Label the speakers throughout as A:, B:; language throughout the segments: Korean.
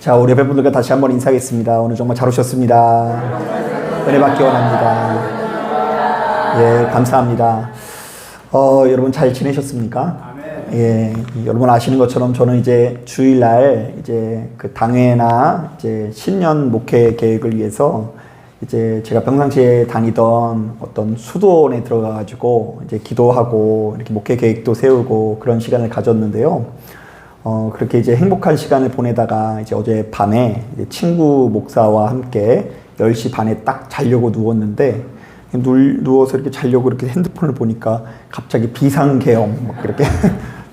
A: 자, 우리 옆에분들과 다시 한번 인사하겠습니다. 오늘 정말 잘 오셨습니다. 은혜 받기 원합니다. 예, 감사합니다. 여러분 잘 지내셨습니까? 예, 여러분 아시는 것처럼 저는 이제 주일날 이제 그 당회나 이제 신년 목회 계획을 위해서 이제 제가 평상시에 다니던 어떤 수도원에 들어가가지고 이제 기도하고 이렇게 목회 계획도 세우고 그런 시간을 가졌는데요. 그렇게 이제 행복한 시간을 보내다가 이제 어제 밤에 이제 친구 목사와 함께 10시 반에 딱 자려고 누웠는데 누워서 이렇게 자려고 이렇게 핸드폰을 보니까 갑자기 비상계엄 막 이렇게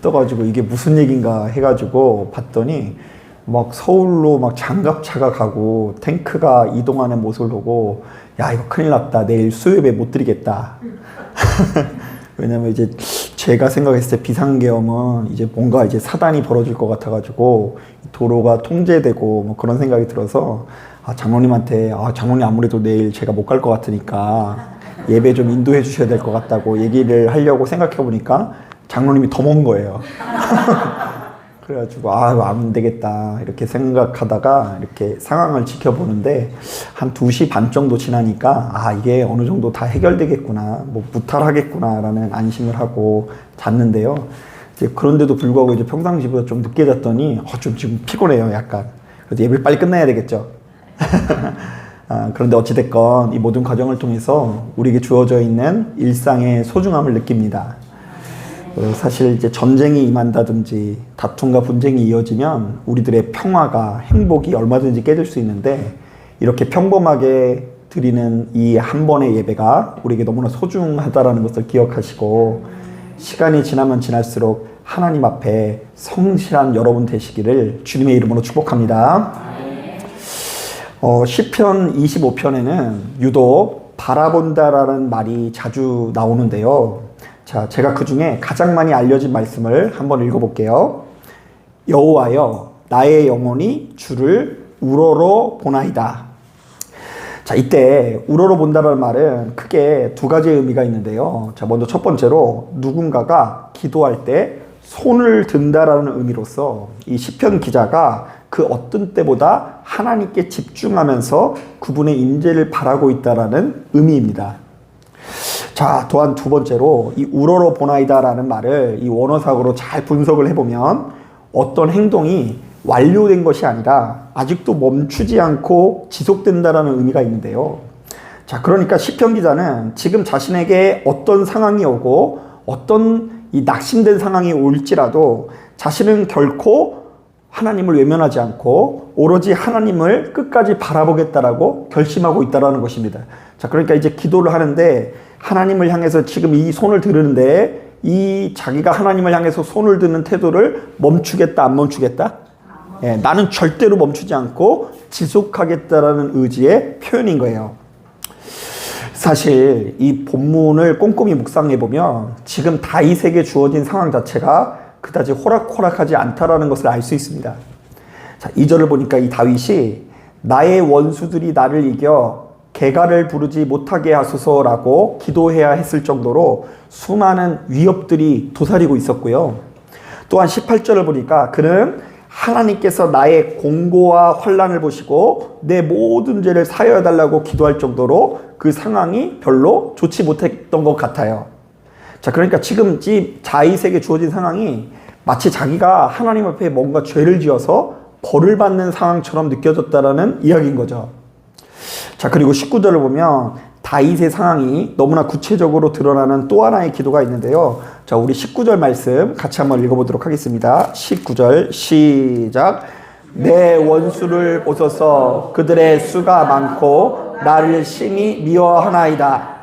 A: 떠가지고 이게 무슨 얘긴가 해가지고 봤더니 막 서울로 막 장갑차가 가고 탱크가 이동하는 모습을 보고 야, 이거 큰일 났다. 내일 수요예배 못 드리겠다. 왜냐면 이제 제가 생각했을 때 비상계엄은 이제 뭔가 이제 사단이 벌어질 것 같아가지고 도로가 통제되고 뭐 그런 생각이 들어서 장로님한테 장로님 아무래도 내일 제가 못 갈 것 같으니까 예배 좀 인도해 주셔야 될 것 같다고 얘기를 하려고 생각해 보니까 장로님이 더 먼 거예요. 그래가지고 안 되겠다 이렇게 생각하다가 이렇게 상황을 지켜보는데 한 2시 반 정도 지나니까 이게 어느 정도 다 해결되겠구나, 뭐 무탈하겠구나 라는 안심을 하고 잤는데요. 이제 그런데도 불구하고 이제 평상시보다 좀 늦게 잤더니 좀 지금 피곤해요, 약간. 그래서 예배를 빨리 끝내야 되겠죠. 그런데 어찌됐건 이 모든 과정을 통해서 우리에게 주어져 있는 일상의 소중함을 느낍니다. 사실 이제 전쟁이 임한다든지 다툼과 분쟁이 이어지면 우리들의 평화가, 행복이 얼마든지 깨질 수 있는데 이렇게 평범하게 드리는 이 한 번의 예배가 우리에게 너무나 소중하다는 것을 기억하시고 시간이 지나면 지날수록 하나님 앞에 성실한 여러분 되시기를 주님의 이름으로 축복합니다. 시편 25편에는 유독 바라본다라는 말이 자주 나오는데요. 자, 제가 그 중에 가장 많이 알려진 말씀을 한번 읽어볼게요. 여호와여, 나의 영혼이 주를 우러러 보나이다. 자, 이때 우러러 본다라는 말은 크게 두 가지의 의미가 있는데요. 자, 먼저 첫 번째로 누군가가 기도할 때 손을 든다라는 의미로서 이 시편 기자가 그 어떤 때보다 하나님께 집중하면서 그분의 임재를 바라고 있다라는 의미입니다. 자, 또한 두 번째로 이 우러러 보나이다 라는 말을 이 원어사역으로 잘 분석을 해보면 어떤 행동이 완료된 것이 아니라 아직도 멈추지 않고 지속된다라는 의미가 있는데요. 자, 그러니까 시편 기자는 지금 자신에게 어떤 상황이 오고 어떤 이 낙심된 상황이 올지라도 자신은 결코 하나님을 외면하지 않고 오로지 하나님을 끝까지 바라보겠다라고 결심하고 있다라는 것입니다. 자, 그러니까 이제 기도를 하는데 하나님을 향해서 지금 이 손을 들으는데 이 자기가 하나님을 향해서 손을 드는 태도를 멈추겠다, 안 멈추겠다? 나는 절대로 멈추지 않고 지속하겠다라는 의지의 표현인 거예요. 사실 이 본문을 꼼꼼히 묵상해보면 지금 다윗에게 주어진 상황 자체가 그다지 호락호락하지 않다라는 것을 알 수 있습니다. 자, 2절을 보니까 이 다윗이 나의 원수들이 나를 이겨 개가를 부르지 못하게 하소서라고 기도해야 했을 정도로 수많은 위협들이 도사리고 있었고요. 또한 18절을 보니까 그는 하나님께서 나의 공고와 환난을 보시고 내 모든 죄를 사하여 달라고 기도할 정도로 그 상황이 별로 좋지 못했던 것 같아요. 자, 그러니까 지금 이 다윗에게 주어진 상황이 마치 자기가 하나님 앞에 뭔가 죄를 지어서 벌을 받는 상황처럼 느껴졌다라는 이야기인 거죠. 자, 그리고 19절을 보면 다윗의 상황이 너무나 구체적으로 드러나는 또 하나의 기도가 있는데요. 자, 우리 19절 말씀 같이 한번 읽어보도록 하겠습니다. 19절 시작. 내 원수를 보소서 그들의 수가 많고 나를 심히 미워하나이다.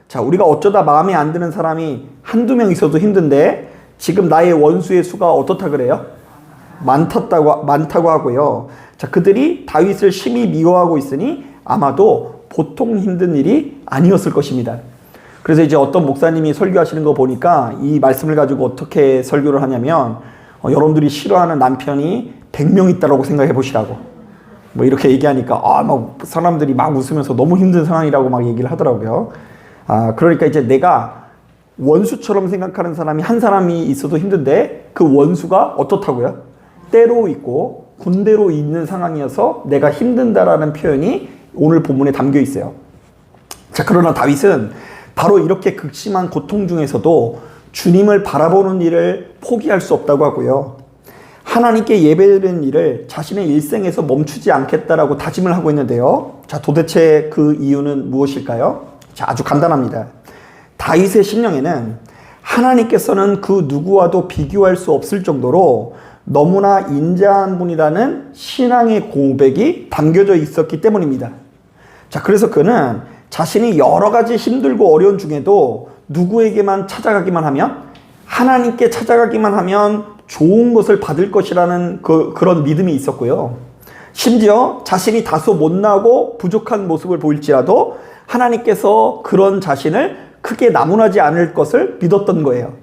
A: 자, 우리가 어쩌다 마음에 안 드는 사람이 한두 명 있어도 힘든데 지금 나의 원수의 수가 어떻다 그래요? 많다고 하고요. 자, 그들이 다윗을 심히 미워하고 있으니 아마도 보통 힘든 일이 아니었을 것입니다. 그래서 이제 어떤 목사님이 설교하시는 거 보니까 이 말씀을 가지고 어떻게 설교를 하냐면 여러분들이 싫어하는 남편이 100명 있다라고 생각해 보시라고 뭐 이렇게 얘기하니까 막 사람들이 막 웃으면서 너무 힘든 상황이라고 막 얘기를 하더라고요. 그러니까 이제 내가 원수처럼 생각하는 사람이 한 사람이 있어도 힘든데 그 원수가 어떻다고요? 때로 있고 군대로 있는 상황이어서 내가 힘든다라는 표현이 오늘 본문에 담겨 있어요. 자, 그러나 다윗은 바로 이렇게 극심한 고통 중에서도 주님을 바라보는 일을 포기할 수 없다고 하고요. 하나님께 예배드리는 일을 자신의 일생에서 멈추지 않겠다라고 다짐을 하고 있는데요. 자, 도대체 그 이유는 무엇일까요? 자, 아주 간단합니다. 다윗의 심령에는 하나님께서는 그 누구와도 비교할 수 없을 정도로 너무나 인자한 분이라는 신앙의 고백이 담겨져 있었기 때문입니다. 자, 그래서 그는 자신이 여러 가지 힘들고 어려운 중에도 누구에게만 찾아가기만 하면, 하나님께 찾아가기만 하면 좋은 것을 받을 것이라는 그런 믿음이 있었고요. 심지어 자신이 다소 못나고 부족한 모습을 보일지라도 하나님께서 그런 자신을 크게 나무라지 않을 것을 믿었던 거예요.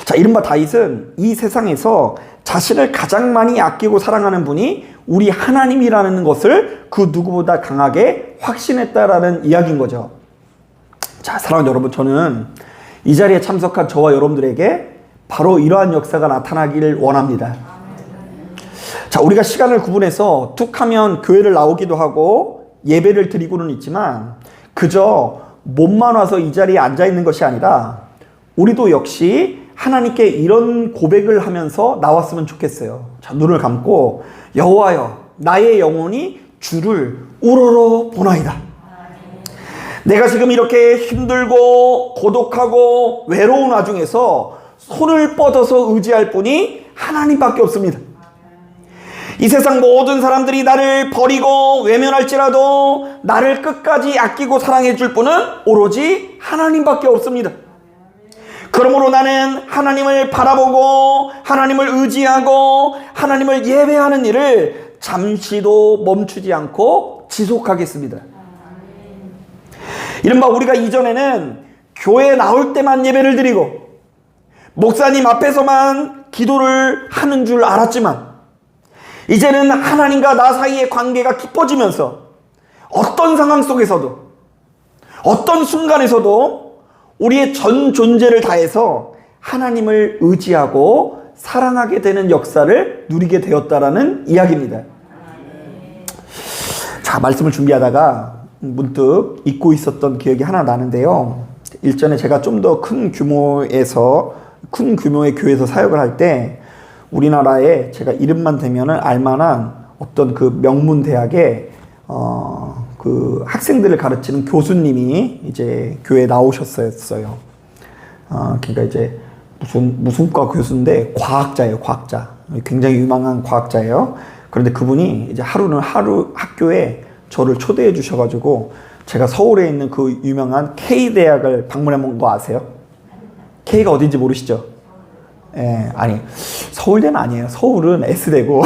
A: 자, 이른바 다윗은 이 세상에서 자신을 가장 많이 아끼고 사랑하는 분이 우리 하나님이라는 것을 그 누구보다 강하게 확신했다라는 이야기인 거죠. 자, 사랑하는 여러분, 저는 이 자리에 참석한 저와 여러분들에게 바로 이러한 역사가 나타나기를 원합니다. 자, 우리가 시간을 구분해서 툭 하면 교회를 나오기도 하고 예배를 드리고는 있지만 그저 몸만 와서 이 자리에 앉아 있는 것이 아니라 우리도 역시 하나님께 이런 고백을 하면서 나왔으면 좋겠어요. 자, 눈을 감고 여호와여, 나의 영혼이 주를 우러러 보나이다. 내가 지금 이렇게 힘들고 고독하고 외로운 와중에서 손을 뻗어서 의지할 분이 하나님밖에 없습니다. 이 세상 모든 사람들이 나를 버리고 외면할지라도 나를 끝까지 아끼고 사랑해 줄 분은 오로지 하나님밖에 없습니다. 그러므로 나는 하나님을 바라보고 하나님을 의지하고 하나님을 예배하는 일을 잠시도 멈추지 않고 지속하겠습니다. 이른바 우리가 이전에는 교회에 나올 때만 예배를 드리고 목사님 앞에서만 기도를 하는 줄 알았지만 이제는 하나님과 나 사이의 관계가 깊어지면서 어떤 상황 속에서도 어떤 순간에서도 우리의 전 존재를 다해서 하나님을 의지하고 사랑하게 되는 역사를 누리게 되었다라는 이야기입니다. 자, 말씀을 준비하다가 문득 잊고 있었던 기억이 하나 나는데요. 일전에 제가 좀 더 큰 규모의 교회에서 사역을 할 때 우리나라에 제가 이름만 대면은 알만한 어떤 그 명문 대학에 그 학생들을 가르치는 교수님이 이제 교회에 나오셨어요. 그러니까 이제 무슨 과 교수인데 과학자예요, 과학자. 굉장히 유망한 과학자예요. 그런데 그분이 이제 하루 학교에 저를 초대해 주셔가지고 제가 서울에 있는 그 유명한 K대학을 방문해 본 거 아세요? K가 어딘지 모르시죠? 예, 아니, 서울대는 아니에요. 서울은 S대고,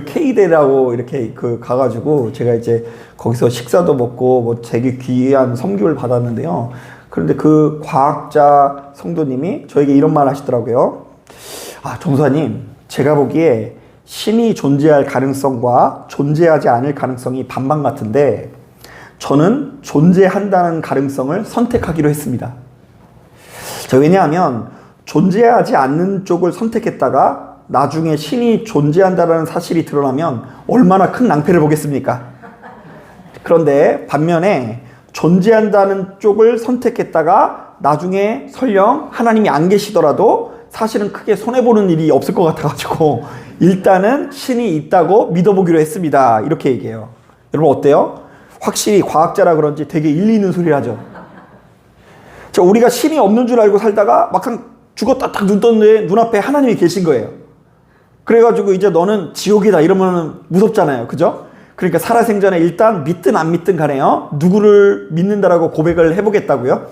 A: K대라고 이렇게 가가지고, 제가 이제 거기서 식사도 먹고, 뭐 되게 귀한 섬교를 받았는데요. 그런데 그 과학자 성도님이 저에게 이런 말 하시더라고요. 아, 전도사님, 제가 보기에 신이 존재할 가능성과 존재하지 않을 가능성이 반반 같은데, 저는 존재한다는 가능성을 선택하기로 했습니다. 자, 왜냐하면, 존재하지 않는 쪽을 선택했다가 나중에 신이 존재한다는 사실이 드러나면 얼마나 큰 낭패를 보겠습니까? 그런데 반면에 존재한다는 쪽을 선택했다가 나중에 설령 하나님이 안 계시더라도 사실은 크게 손해보는 일이 없을 것 같아가지고 일단은 신이 있다고 믿어보기로 했습니다. 이렇게 얘기해요. 여러분 어때요? 확실히 과학자라 그런지 되게 일리 있는 소리를 하죠. 자, 우리가 신이 없는 줄 알고 살다가 막상 죽었다 딱 눈 떴는데 눈앞에 하나님이 계신 거예요. 그래가지고 이제 너는 지옥이다 이러면 무섭잖아요. 그죠? 그러니까 살아생전에 일단 믿든 안 믿든 간에요. 누구를 믿는다라고 고백을 해보겠다고요?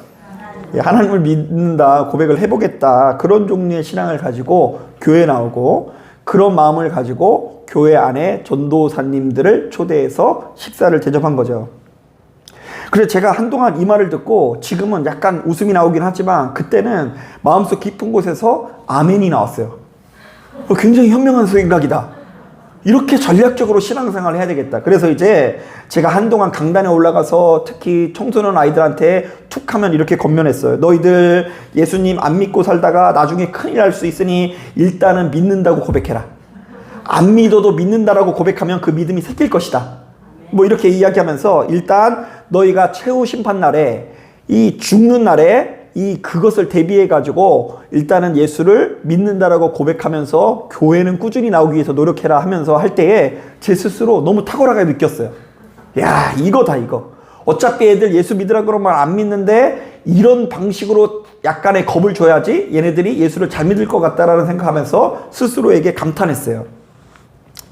A: 하나님을 믿는다 고백을 해보겠다. 그런 종류의 신앙을 가지고 교회에 나오고 그런 마음을 가지고 교회 안에 전도사님들을 초대해서 식사를 대접한 거죠. 그래서 제가 한동안 이 말을 듣고 지금은 약간 웃음이 나오긴 하지만 그때는 마음속 깊은 곳에서 아멘이 나왔어요. 굉장히 현명한 생각이다. 이렇게 전략적으로 신앙생활을 해야 되겠다. 그래서 이제 제가 한동안 강단에 올라가서 특히 청소년 아이들한테 툭 하면 이렇게 권면했어요. 너희들 예수님 안 믿고 살다가 나중에 큰일 날 수 있으니 일단은 믿는다고 고백해라. 안 믿어도 믿는다라고 고백하면 그 믿음이 생길 것이다. 뭐 이렇게 이야기하면서 일단 너희가 최후 심판 날에 이 죽는 날에 이 그것을 대비해 가지고 일단은 예수를 믿는다라고 고백하면서 교회는 꾸준히 나오기 위해서 노력해라 하면서 할 때에 제 스스로 너무 탁월하게 느꼈어요. 야, 이거다 이거. 어차피 애들 예수 믿으라 그러면 안 믿는데 이런 방식으로 약간의 겁을 줘야지 얘네들이 예수를 잘 믿을 것 같다라는 생각하면서 스스로에게 감탄했어요.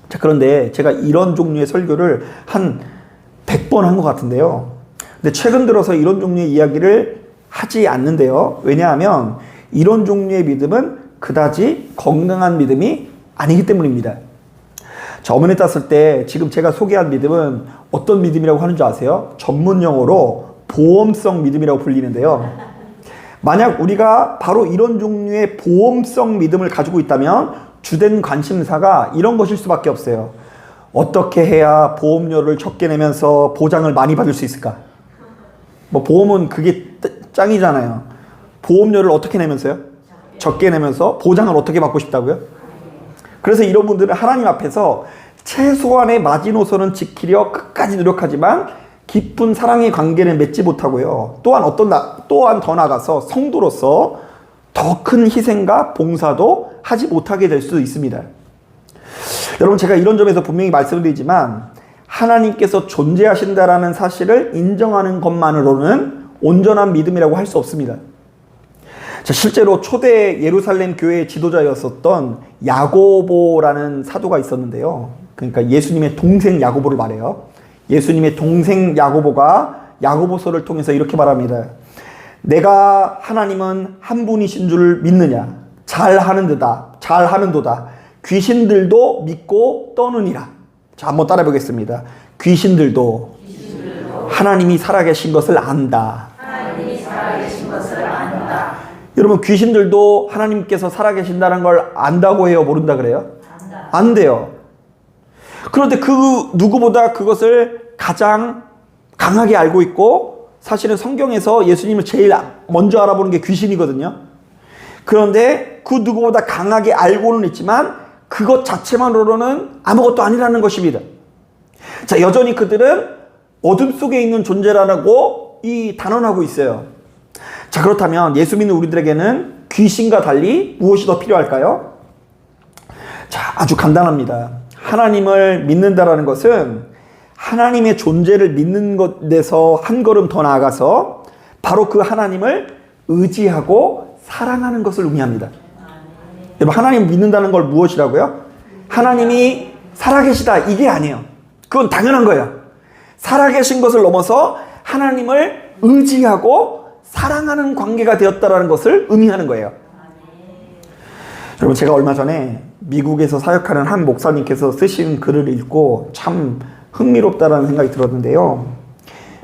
A: 자, 그런데 제가 이런 종류의 설교를 한 100번 한 것 같은데요. 근데 최근 들어서 이런 종류의 이야기를 하지 않는데요. 왜냐하면 이런 종류의 믿음은 그다지 건강한 믿음이 아니기 때문입니다. 자, 어머니 땄을 때 지금 제가 소개한 믿음은 어떤 믿음이라고 하는 줄 아세요? 전문 용어로 보험성 믿음이라고 불리는데요. 만약 우리가 바로 이런 종류의 보험성 믿음을 가지고 있다면 주된 관심사가 이런 것일 수밖에 없어요. 어떻게 해야 보험료를 적게 내면서 보장을 많이 받을 수 있을까? 뭐 보험은 그게 짱이잖아요. 보험료를 어떻게 내면서요? 적게 내면서 보장을 어떻게 받고 싶다고요? 그래서 이런 분들은 하나님 앞에서 최소한의 마지노선은 지키려 끝까지 노력하지만 깊은 사랑의 관계를 맺지 못하고요. 또한 더 나아가서 성도로서 더 큰 희생과 봉사도 하지 못하게 될 수도 있습니다. 여러분, 제가 이런 점에서 분명히 말씀을 드리지만 하나님께서 존재하신다라는 사실을 인정하는 것만으로는 온전한 믿음이라고 할 수 없습니다. 자, 실제로 초대 예루살렘 교회의 지도자였었던 야고보라는 사도가 있었는데요. 그러니까 예수님의 동생 야고보를 말해요. 예수님의 동생 야고보가 야고보서를 통해서 이렇게 말합니다. 내가 하나님은 한 분이신 줄 믿느냐? 잘하는도다. 귀신들도 믿고 떠느니라. 자, 한번 따라해 보겠습니다. 귀신들도 하나님이 살아계신 것을 안다. 여러분, 귀신들도 하나님께서 살아계신다는 걸 안다고 해요? 모른다 그래요? 안돼요. 그런데 그 누구보다 그것을 가장 강하게 알고 있고 사실은 성경에서 예수님을 제일 먼저 알아보는 게 귀신이거든요. 그런데 그 누구보다 강하게 알고는 있지만 그것 자체만으로는 아무것도 아니라는 것입니다. 자, 여전히 그들은 어둠 속에 있는 존재라고 단언하고 있어요. 자, 그렇다면 예수 믿는 우리들에게는 귀신과 달리 무엇이 더 필요할까요? 자, 아주 간단합니다. 하나님을 믿는다라는 것은 하나님의 존재를 믿는 것에서 한 걸음 더 나아가서 바로 그 하나님을 의지하고 사랑하는 것을 의미합니다. 여러분, 하나님 믿는다는 걸 무엇이라고요? 하나님이 살아계시다, 이게 아니에요. 그건 당연한 거예요. 살아계신 것을 넘어서 하나님을 의지하고 사랑하는 관계가 되었다는 것을 의미하는 거예요. 여러분, 제가 얼마 전에 미국에서 사역하는 한 목사님께서 쓰신 글을 읽고 참 흥미롭다라는 생각이 들었는데요.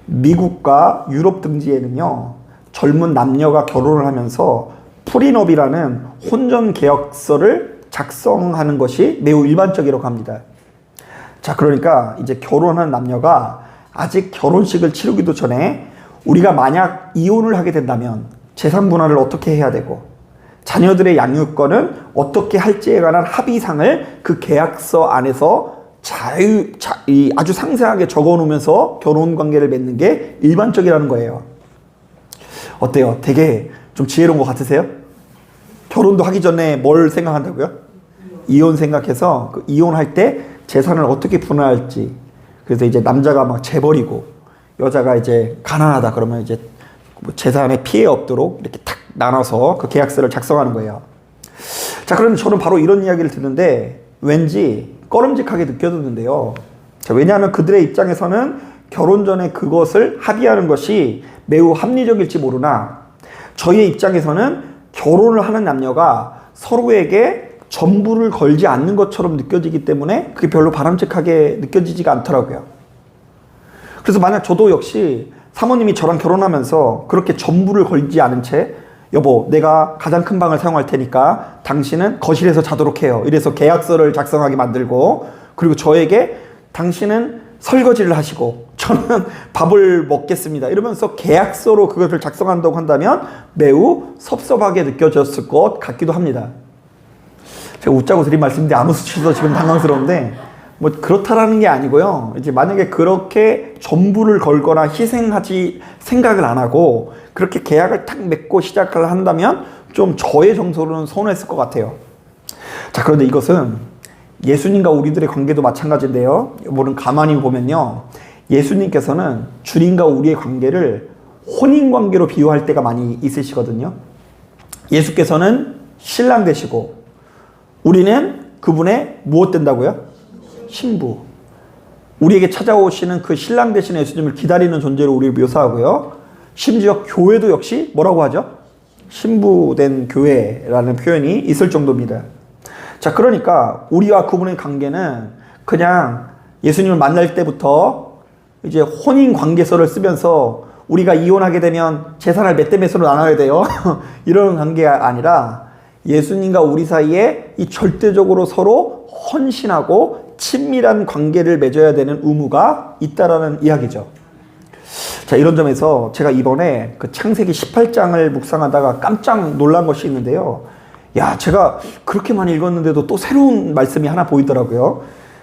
A: 미국과 유럽 등지에는요, 젊은 남녀가 결혼을 하면서 프리너비라는 혼전 계약서를 작성하는 것이 매우 일반적이라고 합니다. 자, 그러니까 이제 결혼한 남녀가 아직 결혼식을 치르기도 전에 우리가 만약 이혼을 하게 된다면 재산 분할을 어떻게 해야 되고 자녀들의 양육권은 어떻게 할지에 관한 합의상을 그 계약서 안에서 아주 상세하게 적어 놓으면서 결혼 관계를 맺는 게 일반적이라는 거예요. 어때요? 되게 좀 지혜로운 것 같으세요? 결혼도 하기 전에 뭘 생각한다고요? 이혼 생각해서 그 이혼할 때 재산을 어떻게 분할할지. 그래서 이제 남자가 막 재벌이고 여자가 이제 가난하다 그러면 이제 재산에 피해 없도록 이렇게 탁 나눠서 그 계약서를 작성하는 거예요. 자, 그런데 저는 바로 이런 이야기를 듣는데 왠지 꺼름직하게 느껴졌는데요. 자, 왜냐하면 그들의 입장에서는 결혼 전에 그것을 합의하는 것이 매우 합리적일지 모르나 저희의 입장에서는 결혼을 하는 남녀가 서로에게 전부를 걸지 않는 것처럼 느껴지기 때문에 그게 별로 바람직하게 느껴지지가 않더라고요. 그래서 만약 저도 역시 사모님이 저랑 결혼하면서 그렇게 전부를 걸지 않은 채 여보, 내가 가장 큰 방을 사용할 테니까 당신은 거실에서 자도록 해요. 이래서 계약서를 작성하게 만들고, 그리고 저에게 당신은 설거지를 하시고 저는 밥을 먹겠습니다. 이러면서 계약서로 그것을 작성한다고 한다면 매우 섭섭하게 느껴졌을 것 같기도 합니다. 제가 웃자고 드린 말씀인데 안 웃으셔서 지금 당황스러운데, 뭐 그렇다라는 게 아니고요. 이제 만약에 그렇게 전부를 걸거나 희생하지 생각을 안 하고 그렇게 계약을 탁 맺고 시작을 한다면 좀 저의 정서로는 서운했을 것 같아요. 자, 그런데 이것은 예수님과 우리들의 관계도 마찬가지인데요. 뭐는 가만히 보면요, 예수님께서는 주님과 우리의 관계를 혼인관계로 비유할 때가 많이 있으시거든요. 예수께서는 신랑 되시고 우리는 그분의 무엇 된다고요? 신부. 우리에게 찾아오시는 그 신랑 되신 예수님을 기다리는 존재로 우리를 묘사하고요. 심지어 교회도 역시 뭐라고 하죠? 신부된 교회라는 표현이 있을 정도입니다. 자, 그러니까 우리와 그분의 관계는 그냥 예수님을 만날 때부터 이제 혼인 관계서를 쓰면서 우리가 이혼하게 되면 재산을 몇 대 몇으로 나눠야 돼요. 이런 관계가 아니라 예수님과 우리 사이에 이 절대적으로 서로 헌신하고 친밀한 관계를 맺어야 되는 의무가 있다라는 이야기죠. 자, 이런 점에서 제가 이번에 그 창세기 18장을 묵상하다가 깜짝 놀란 것이 있는데요. 야, 제가 그렇게 많이 읽었는데도 또 새로운 말씀이 하나 보이더라고요.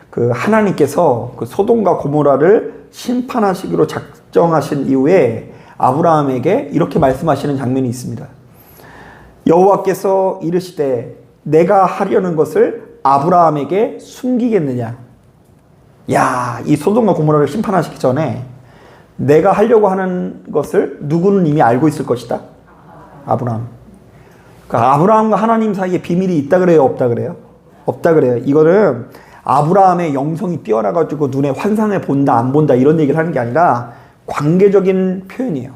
A: 그 하나님께서 그 소돔과 고모라를 심판하시기로 작정하신 이후에 아브라함에게 이렇게 말씀하시는 장면이 있습니다. 여호와께서 이르시되 내가 하려는 것을 아브라함에게 숨기겠느냐. 야, 이 소돔과 고모라를 심판하시기 전에 내가 하려고 하는 것을 누구는 이미 알고 있을 것이다? 아브라함. 그러니까 아브라함과 하나님 사이에 비밀이 있다 그래요? 없다 그래요? 없다 그래요. 이거는 아브라함의 영성이 뛰어나가지고 눈에 환상을 본다 안 본다 이런 얘기를 하는 게 아니라 관계적인 표현이에요.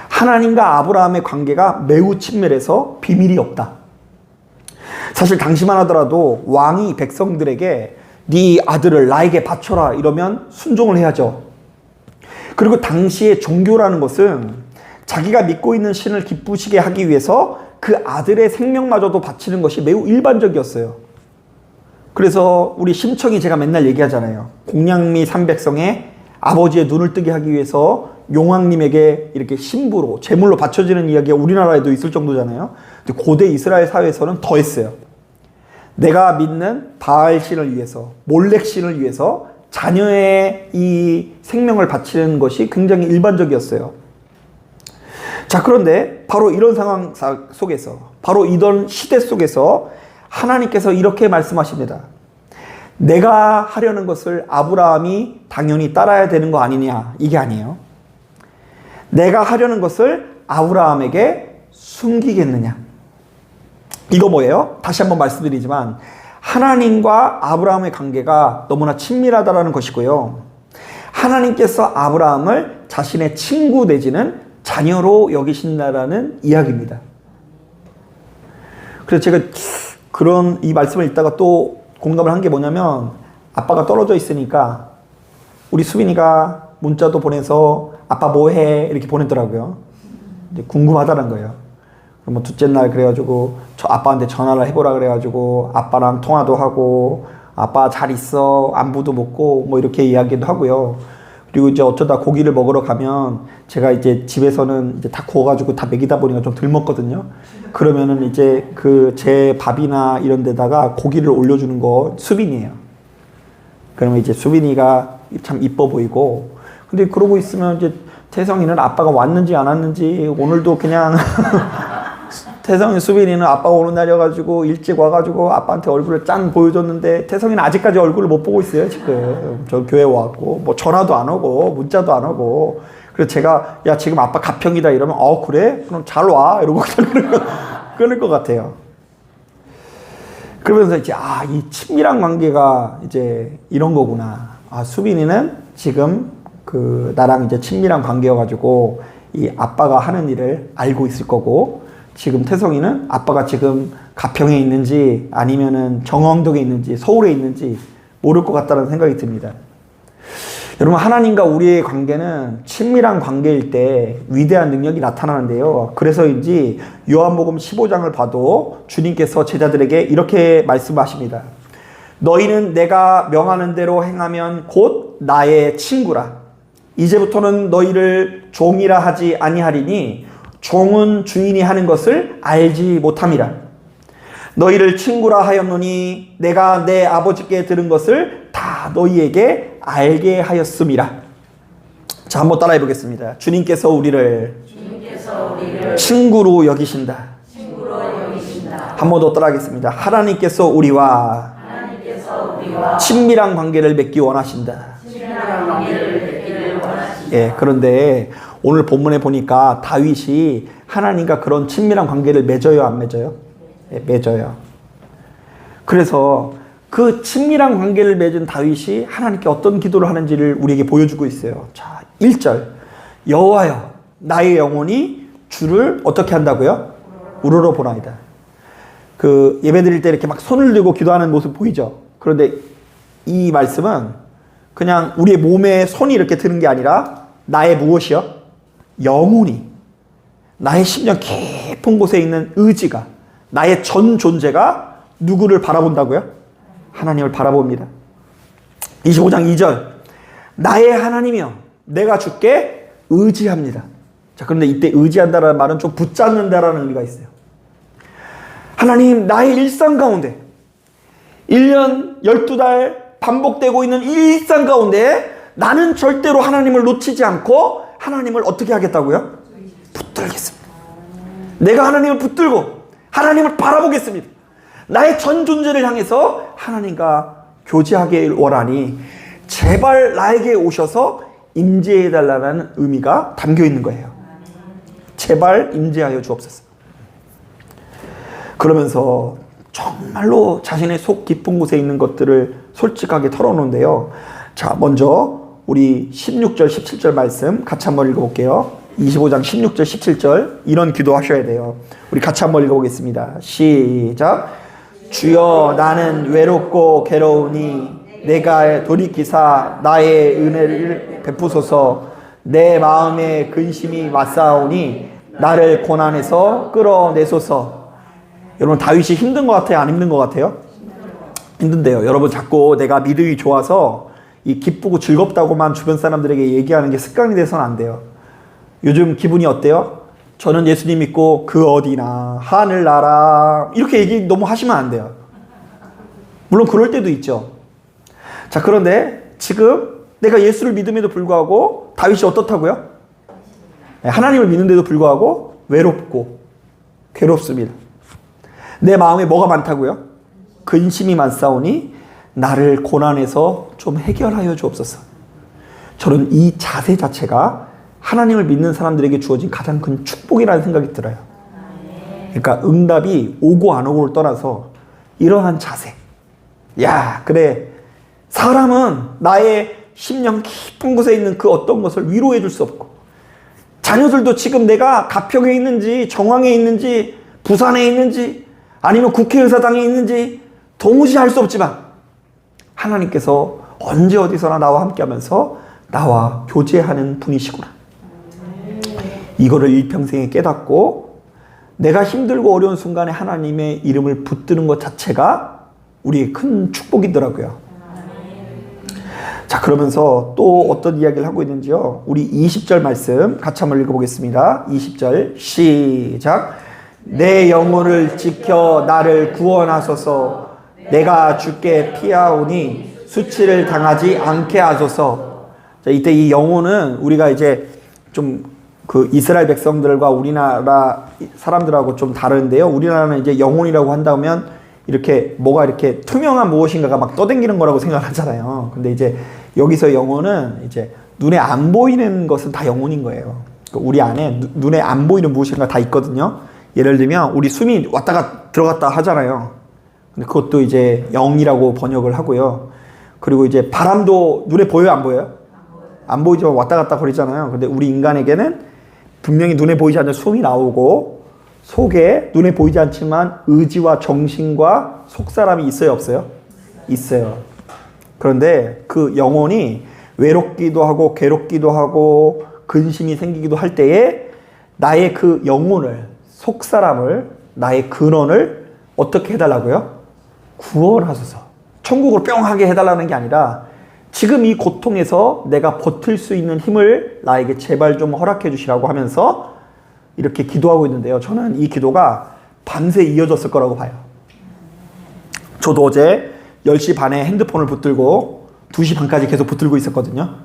A: 하나님과 아브라함의 관계가 매우 친밀해서 비밀이 없다. 사실 당시만 하더라도 왕이 백성들에게 네 아들을 나에게 바쳐라 이러면 순종을 해야죠. 그리고 당시의 종교라는 것은 자기가 믿고 있는 신을 기쁘시게 하기 위해서 그 아들의 생명마저도 바치는 것이 매우 일반적이었어요. 그래서 우리 심청이 제가 맨날 얘기하잖아요. 공양미 삼백성의 아버지의 눈을 뜨게 하기 위해서 용왕님에게 이렇게 신부로 제물로 바쳐지는 이야기가 우리나라에도 있을 정도잖아요. 근데 고대 이스라엘 사회에서는 더 했어요. 내가 믿는 바알 신을 위해서, 몰렉 신을 위해서 자녀의 이 생명을 바치는 것이 굉장히 일반적이었어요. 자, 그런데 바로 이런 상황 속에서, 바로 이런 시대 속에서 하나님께서 이렇게 말씀하십니다. 내가 하려는 것을 아브라함이 당연히 따라야 되는 거 아니냐, 이게 아니에요. 내가 하려는 것을 아브라함에게 숨기겠느냐. 이거 뭐예요? 다시 한번 말씀드리지만 하나님과 아브라함의 관계가 너무나 친밀하다는 것이고요. 하나님께서 아브라함을 자신의 친구 내지는 자녀로 여기신다라는 이야기입니다. 그래서 제가 그런 이 말씀을 읽다가 또 공감을 한 게 뭐냐면, 아빠가 떨어져 있으니까 우리 수빈이가 문자도 보내서 아빠 뭐해? 이렇게 보냈더라고요. 이제 궁금하다는 거예요. 뭐 둘째 날 그래가지고 저 아빠한테 전화를 해보라 그래가지고 아빠랑 통화도 하고 아빠 잘 있어 안부도 묻고 뭐 이렇게 이야기도 하고요. 그리고 이제 어쩌다 고기를 먹으러 가면 제가 이제 집에서는 이제 다 구워가지고 다 먹이다 보니까 좀 덜 먹거든요. 그러면은 이제 그 제 밥이나 이런 데다가 고기를 올려주는 거 수빈이에요. 그러면 이제 수빈이가 참 이뻐 보이고, 근데 그러고 있으면 이제 태성이는 아빠가 왔는지 안 왔는지, 오늘도 그냥 태성이 수빈이는 아빠가 오는 날이어가지고 일찍 와가지고 아빠한테 얼굴을 짠 보여줬는데 태성이는 아직까지 얼굴을 못 보고 있어요. 지금 저 교회 와갖고 뭐 전화도 안 오고 문자도 안 오고. 그래서 제가 야 지금 아빠 가평이다 이러면 그래? 그럼 잘 와 이러고 끊을 것 같아요. 그러면서 이제 이 친밀한 관계가 이제 이런 거구나. 수빈이는 지금 그 나랑 이제 친밀한 관계여가지고 이 아빠가 하는 일을 알고 있을 거고, 지금 태성이는 아빠가 지금 가평에 있는지 아니면은 정왕동에 있는지 서울에 있는지 모를 것 같다는 생각이 듭니다. 여러분, 하나님과 우리의 관계는 친밀한 관계일 때 위대한 능력이 나타나는데요. 그래서인지 요한복음 15장을 봐도 주님께서 제자들에게 이렇게 말씀하십니다. 너희는 내가 명하는 대로 행하면 곧 나의 친구라. 이제부터는 너희를 종이라 하지 아니하리니 종은 주인이 하는 것을 알지 못함이라. 너희를 친구라 하였노니 내가 내 아버지께 들은 것을 다 너희에게 알게 하였음이라. 자, 한번 따라해 보겠습니다. 주님께서 우리를 친구로 여기신다. 한 번 더 따라하겠습니다. 하나님께서 우리와 친밀한 관계를 맺기 원하신다. 예, 그런데 오늘 본문에 보니까 다윗이 하나님과 그런 친밀한 관계를 맺어요, 안 맺어요? 예, 맺어요. 그래서 그 친밀한 관계를 맺은 다윗이 하나님께 어떤 기도를 하는지를 우리에게 보여주고 있어요. 자, 1절. 여호와여, 나의 영혼이 주를 어떻게 한다고요? 우러러 보나이다. 그 예배 드릴 때 이렇게 막 손을 들고 기도하는 모습 보이죠? 그런데 이 말씀은 그냥 우리의 몸에 손이 이렇게 드는 게 아니라 나의 무엇이요? 영혼이, 나의 심령 깊은 곳에 있는 의지가, 나의 전 존재가 누구를 바라본다고요? 하나님을 바라봅니다. 25장 2절. 나의 하나님이여, 내가 주께 의지합니다. 자, 그런데 이때 의지한다라는 말은 좀 붙잡는다라는 의미가 있어요. 하나님, 나의 일상 가운데 1년 12달 반복되고 있는 이 일상 가운데 나는 절대로 하나님을 놓치지 않고 하나님을 어떻게 하겠다고요? 붙들겠습니다. 내가 하나님을 붙들고 하나님을 바라보겠습니다. 나의 전 존재를 향해서 하나님과 교제하길 원하니 제발 나에게 오셔서 임재해달라는 의미가 담겨 있는 거예요. 제발 임재하여 주옵소서. 그러면서 정말로 자신의 속 깊은 곳에 있는 것들을 솔직하게 털어놓는데요. 자, 먼저 우리 16절 17절 말씀 같이 한번 읽어볼게요. 25장 16절 17절 이런 기도 하셔야 돼요. 우리 같이 한번 읽어보겠습니다. 시작. 주여, 나는 외롭고 괴로우니 내가 돌이키사 나의 은혜를 베푸소서. 내 마음에 근심이 맞사오니 나를 고난에서 끌어내소서. 여러분, 다윗이 힘든 것 같아요? 안 힘든 것 같아요? 힘든데요. 여러분, 자꾸 내가 믿음이 좋아서 이 기쁘고 즐겁다고만 주변 사람들에게 얘기하는 게 습관이 돼서는 안 돼요. 요즘 기분이 어때요? 저는 예수님 믿고 그 어디나 하늘나라 이렇게 얘기 너무 하시면 안 돼요. 물론 그럴 때도 있죠. 자, 그런데 지금 내가 예수를 믿음에도 불구하고 다윗이 어떻다고요? 하나님을 믿는데도 불구하고 외롭고 괴롭습니다. 내 마음에 뭐가 많다고요? 근심이 많사오니 나를 고난에서 좀 해결하여 주옵소서. 저는 이 자세 자체가 하나님을 믿는 사람들에게 주어진 가장 큰 축복이라는 생각이 들어요. 그러니까 응답이 오고 안 오고를 떠나서 이러한 자세. 야, 그래. 사람은 나의 심령 깊은 곳에 있는 그 어떤 것을 위로해 줄 수 없고, 자녀들도 지금 내가 가평에 있는지 정황에 있는지 부산에 있는지 아니면 국회의사당에 있는지 도무지 알 수 없지만 하나님께서 언제 어디서나 나와 함께 하면서 나와 교제하는 분이시구나. 이거를 일평생에 깨닫고 내가 힘들고 어려운 순간에 하나님의 이름을 붙드는 것 자체가 우리의 큰 축복이더라고요. 자, 그러면서 또 어떤 이야기를 하고 있는지요. 우리 20절 말씀 같이 한번 읽어보겠습니다. 20절 시작. 내 영혼을 지켜 나를 구원하소서. 내가 주께 피하오니 수치를 당하지 않게 하소서. 자, 이때 이 영혼은 우리가 이제 좀 그 이스라엘 백성들과 우리나라 사람들하고 좀 다른데요. 우리나라는 이제 영혼이라고 한다면 이렇게 뭐가 이렇게 투명한 무엇인가가 막 떠다니는 거라고 생각하잖아요. 근데 이제 여기서 영혼은 이제 눈에 안 보이는 것은 다 영혼인 거예요. 우리 안에 눈에 안 보이는 무엇인가 다 있거든요. 예를 들면 우리 숨이 왔다가 들어갔다 하잖아요. 근데 그것도 이제 영이라고 번역을 하고요. 그리고 이제 바람도 눈에 보여요, 안 보여요? 안 보이지만 왔다 갔다 거리잖아요. 근데 우리 인간에게는 분명히 눈에 보이지 않는 숨이 나오고 속에 눈에 보이지 않지만 의지와 정신과 속사람이 있어요, 없어요? 있어요. 그런데 그 영혼이 외롭기도 하고 괴롭기도 하고 근심이 생기기도 할 때에 나의 그 영혼을, 속사람을, 나의 근원을 어떻게 해달라고요? 구원하소서. 천국으로 뿅 하게 해달라는 게 아니라 지금 이 고통에서 내가 버틸 수 있는 힘을 나에게 제발 좀 허락해 주시라고 하면서 이렇게 기도하고 있는데요. 저는 이 기도가 밤새 이어졌을 거라고 봐요. 저도 어제 10시 반에 핸드폰을 붙들고 2시 반까지 계속 붙들고 있었거든요.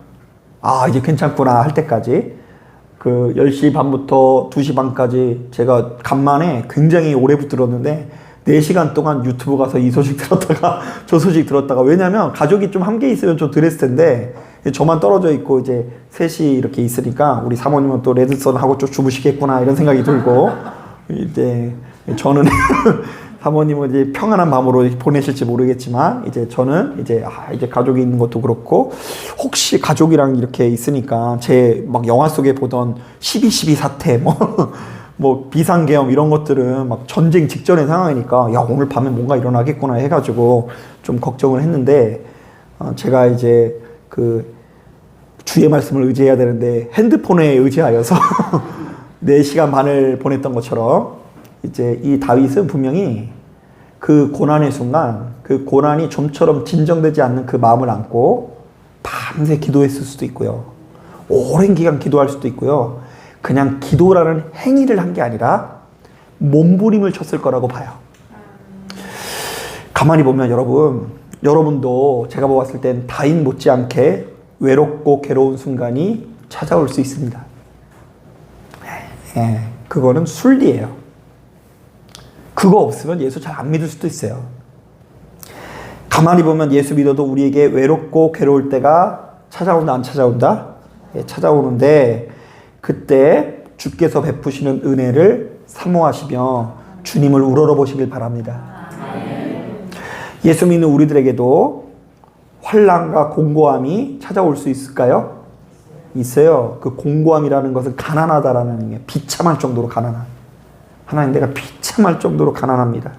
A: 아, 이제 괜찮구나 할 때까지. 그 10시 반부터 2시 반까지 제가 간만에 굉장히 오래 붙들었는데 4시간 동안 유튜브 가서 이 소식 들었다가 저 소식 들었다가, 왜냐면 가족이 좀 함께 있으면 좀 덜했을 텐데 저만 떨어져 있고 이제 셋이 이렇게 있으니까 우리 사모님은 또 레드선 하고 좀 주무시겠구나 이런 생각이 들고, 이제 저는 사모님은 이제 평안한 밤으로 보내실지 모르겠지만 이제 저는 이제 이제 가족이 있는 것도 그렇고, 혹시 가족이랑 이렇게 있으니까 제 막 영화 속에 보던 12.12 사태 뭐 비상계엄 이런 것들은 막 전쟁 직전의 상황이니까 야, 오늘 밤에 뭔가 일어나겠구나 해가지고 좀 걱정을 했는데, 제가 이제 그 주의 말씀을 의지해야 되는데 핸드폰에 의지하여서 4시간 반을 보냈던 것처럼, 이제 이 다윗은 분명히 그 고난의 순간, 그 고난이 좀처럼 진정되지 않는 그 마음을 안고 밤새 기도했을 수도 있고요, 오랜 기간 기도할 수도 있고요, 그냥 기도라는 행위를 한 게 아니라 몸부림을 쳤을 거라고 봐요. 가만히 보면 여러분도 제가 보았을 땐 다윗 못지않게 외롭고 괴로운 순간이 찾아올 수 있습니다. 그거는 순리예요. 그거 없으면 예수 잘 안 믿을 수도 있어요. 가만히 보면 예수 믿어도 우리에게 외롭고 괴로울 때가 찾아온다, 안 찾아온다? 찾아오는데, 그때 주께서 베푸시는 은혜를 사모하시며 주님을 우러러보시길 바랍니다. 예수 믿는 우리들에게도 환난과 공고함이 찾아올 수 있을까요? 있어요. 그 공고함이라는 것은 가난하다라는 의미예요. 비참할 정도로 가난한. 하나님, 내가 비참할 정도로 가난합니다.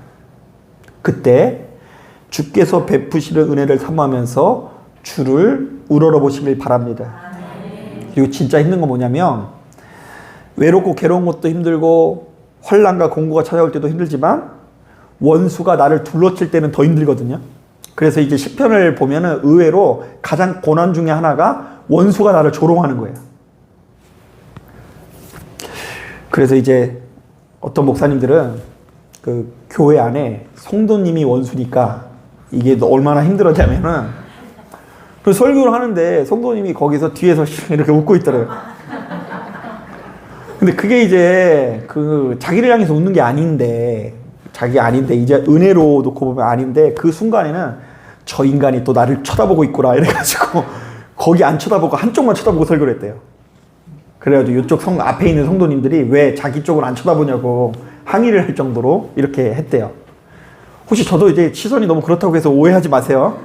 A: 그때 주께서 베푸시는 은혜를 사모하면서 주를 우러러보시길 바랍니다. 그리고 진짜 힘든 건 뭐냐면, 외롭고 괴로운 것도 힘들고 환난과 공고가 찾아올 때도 힘들지만 원수가 나를 둘러칠 때는 더 힘들거든요. 그래서 이제 시편을 보면은 의외로 가장 고난 중에 하나가 원수가 나를 조롱하는 거예요. 그래서 이제 어떤 목사님들은 그 교회 안에 성도님이 원수니까 이게 얼마나 힘들었냐면은, 그 설교를 하는데 성도님이 거기서 뒤에서 이렇게 웃고 있더래요. 근데 그게 이제 그 자기를 향해서 웃는 게 아닌데, 이제 은혜로 놓고 보면 아닌데, 그 순간에는 저 인간이 또 나를 쳐다보고 있구나 이래가지고 거기 안 쳐다보고 한쪽만 쳐다보고 설교를 했대요. 그래가지고 이쪽 앞에 있는 성도님들이 왜 자기 쪽을 안 쳐다보냐고 항의를 할 정도로 이렇게 했대요. 혹시 저도 이제 시선이 너무 그렇다고 해서 오해하지 마세요.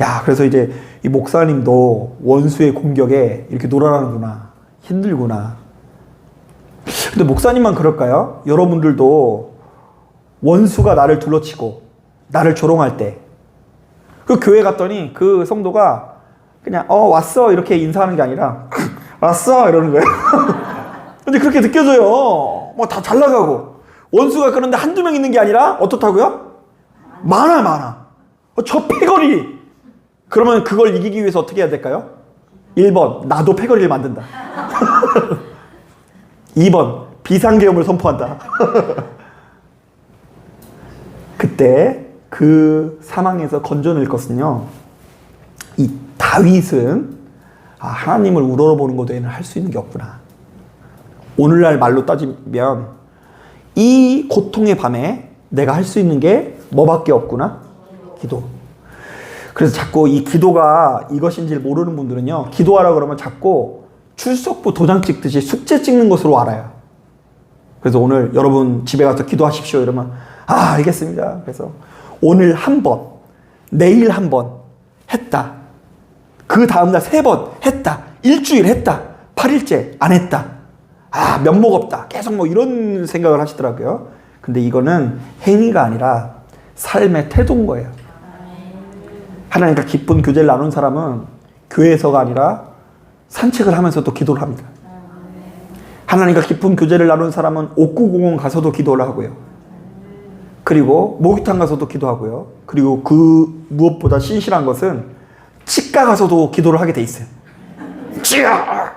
A: 야, 그래서 이제 이 목사님도 원수의 공격에 이렇게 놀아나는구나, 힘들구나. 근데 목사님만 그럴까요? 여러분들도 원수가 나를 둘러치고 나를 조롱할 때, 그 교회 갔더니 그 성도가 그냥 왔어 이렇게 인사하는 게 아니라 왔어 이러는 거예요. 근데 그렇게 느껴져요. 뭐 다 잘 나가고, 원수가 그런데 한두 명 있는 게 아니라 어떻다고요? 많아. 저 패거리. 그러면 그걸 이기기 위해서 어떻게 해야 될까요? 1번, 나도 패거리를 만든다. 2번, 비상계엄을 선포한다. 그때 그 상황에서 건져낼 것은요, 이 다윗은 하나님을 우러러보는 것 외에는 할 수 있는 게 없구나. 오늘날 말로 따지면 이 고통의 밤에 내가 할 수 있는 게 뭐밖에 없구나? 기도. 그래서 자꾸 이 기도가 이것인지 모르는 분들은요, 기도하라 그러면 자꾸 출석부 도장 찍듯이 숙제 찍는 것으로 알아요. 그래서 오늘 여러분 집에 가서 기도하십시오 이러면 알겠습니다. 그래서 오늘 한 번, 내일 한 번 했다, 그 다음날 3번 했다, 일주일 했다, 8일째 안 했다, 면목 없다, 계속 뭐 이런 생각을 하시더라고요. 근데 이거는 행위가 아니라 삶의 태도인 거예요. 하나님과 깊은 교제를 나눈 사람은 교회에서가 아니라 산책을 하면서도 기도를 합니다. 하나님과 깊은 교제를 나눈 사람은 옥구공원 가서도 기도를 하고요. 그리고 목욕탕 가서도 기도하고요. 그리고 그 무엇보다 신실한 것은 치과 가서도 기도를 하게 돼 있어요. 치과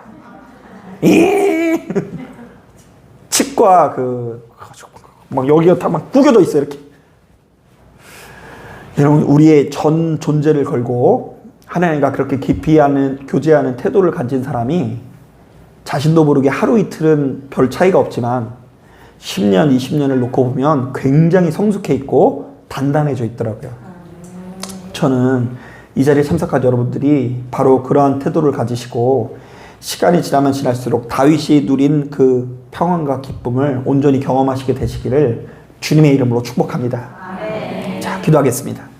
A: 막 여기가 다 막 구겨져 있어요. 이렇게 여러분, 우리의 전 존재를 걸고 하나님과 그렇게 깊이 교제하는 태도를 가진 사람이 자신도 모르게 하루 이틀은 별 차이가 없지만 10년, 20년을 놓고 보면 굉장히 성숙해 있고 단단해져 있더라고요. 저는 이 자리에 참석한 여러분들이 바로 그러한 태도를 가지시고 시간이 지나면 지날수록 다윗이 누린 그 평안과 기쁨을 온전히 경험하시게 되시기를 주님의 이름으로 축복합니다. 자, 기도하겠습니다.